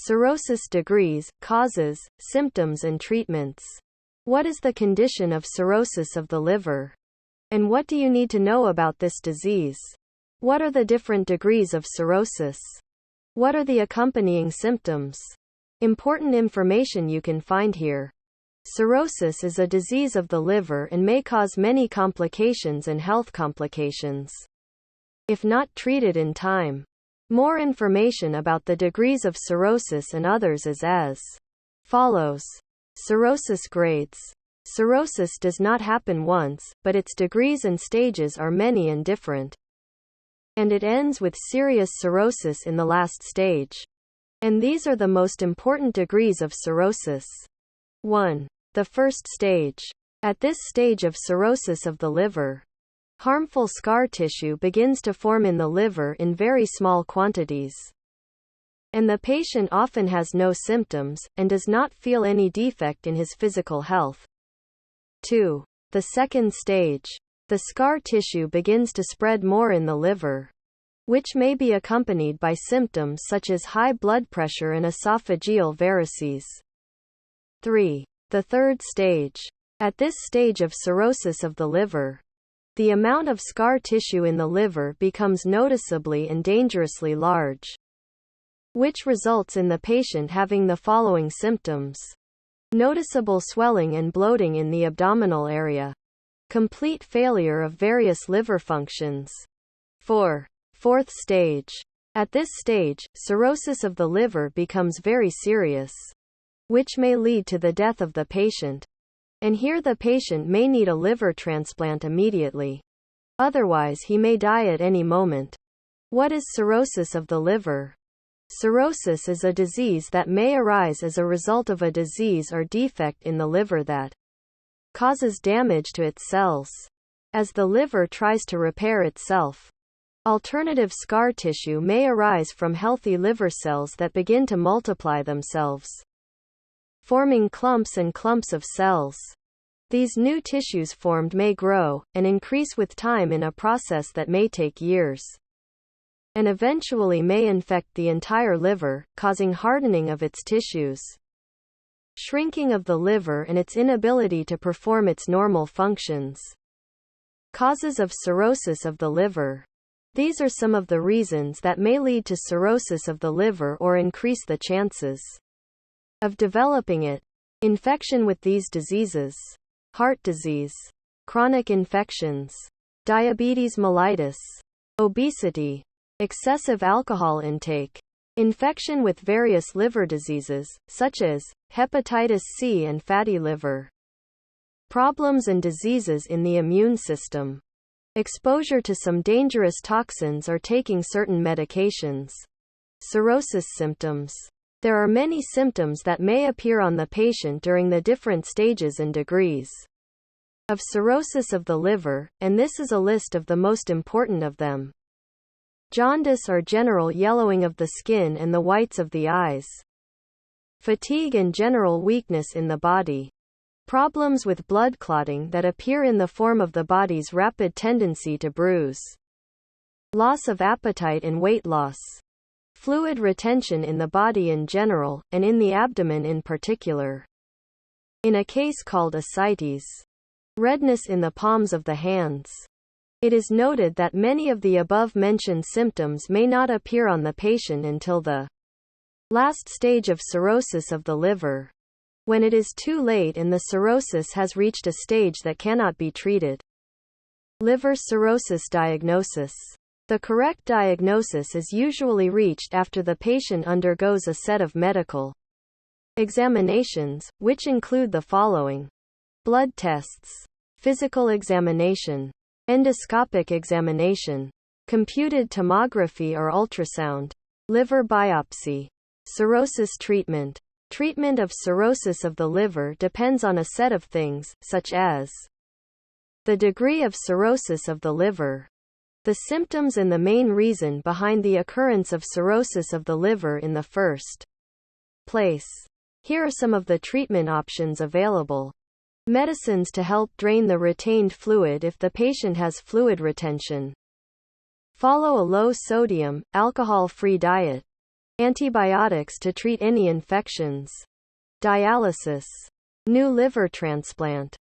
Cirrhosis degrees, causes, symptoms and treatments. What is the condition of cirrhosis of the liver? And what do you need to know about this disease? What are the different degrees of cirrhosis? What are the accompanying symptoms? Important information you can find here. Cirrhosis is a disease of the liver and may cause many complications and health complications if not treated in time. More information about the degrees of cirrhosis and others is as follows. Cirrhosis grades. Cirrhosis does not happen once, but its degrees and stages are many and different. And it ends with serious cirrhosis in the last stage. And these are the most important degrees of cirrhosis. 1. The first stage. At this stage of cirrhosis of the liver, harmful scar tissue begins to form in the liver in very small quantities. And the patient often has no symptoms, and does not feel any defect in his physical health. 2. The second stage. The scar tissue begins to spread more in the liver, which may be accompanied by symptoms such as high blood pressure and esophageal varices. 3. The third stage. At this stage of cirrhosis of the liver, the amount of scar tissue in the liver becomes noticeably and dangerously large, which results in the patient having the following symptoms: noticeable swelling and bloating in the abdominal area, complete failure of various liver functions. 4. Fourth stage. At this stage, cirrhosis of the liver becomes very serious, which may lead to the death of the patient. And here the patient may need a liver transplant immediately. Otherwise he may die at any moment. What is cirrhosis of the liver? Cirrhosis is a disease that may arise as a result of a disease or defect in the liver that causes damage to its cells as the liver tries to repair itself. Alternative scar tissue may arise from healthy liver cells that begin to multiply themselves, forming clumps and clumps of cells. These new tissues formed may grow and increase with time in a process that may take years, and eventually may infect the entire liver, causing hardening of its tissues, shrinking of the liver and its inability to perform its normal functions. Causes of cirrhosis of the liver. These are some of the reasons that may lead to cirrhosis of the liver or increase the chances of developing it. Infection with these diseases: heart disease, chronic infections, diabetes mellitus, obesity, excessive alcohol intake, infection with various liver diseases, such as hepatitis C and fatty liver, problems and diseases in the immune system, exposure to some dangerous toxins or taking certain medications. Cirrhosis symptoms. There are many symptoms that may appear on the patient during the different stages and degrees of cirrhosis of the liver, and this is a list of the most important of them. Jaundice or general yellowing of the skin and the whites of the eyes. Fatigue and general weakness in the body. Problems with blood clotting that appear in the form of the body's rapid tendency to bruise. Loss of appetite and weight loss. Fluid retention in the body in general, and in the abdomen in particular. In a case called ascites. Redness in the palms of the hands. It is noted that many of the above-mentioned symptoms may not appear on the patient until the last stage of cirrhosis of the liver, when it is too late and the cirrhosis has reached a stage that cannot be treated. Liver cirrhosis diagnosis. The correct diagnosis is usually reached after the patient undergoes a set of medical examinations, which include the following: blood tests, physical examination, endoscopic examination, computed tomography or ultrasound, liver biopsy. Cirrhosis treatment. Treatment of cirrhosis of the liver depends on a set of things, such as the degree of cirrhosis of the liver, the symptoms and the main reason behind the occurrence of cirrhosis of the liver in the first place. Here are some of the treatment options available. Medicines to help drain the retained fluid if the patient has fluid retention. Follow a low-sodium, alcohol-free diet. Antibiotics to treat any infections. Dialysis. New liver transplant.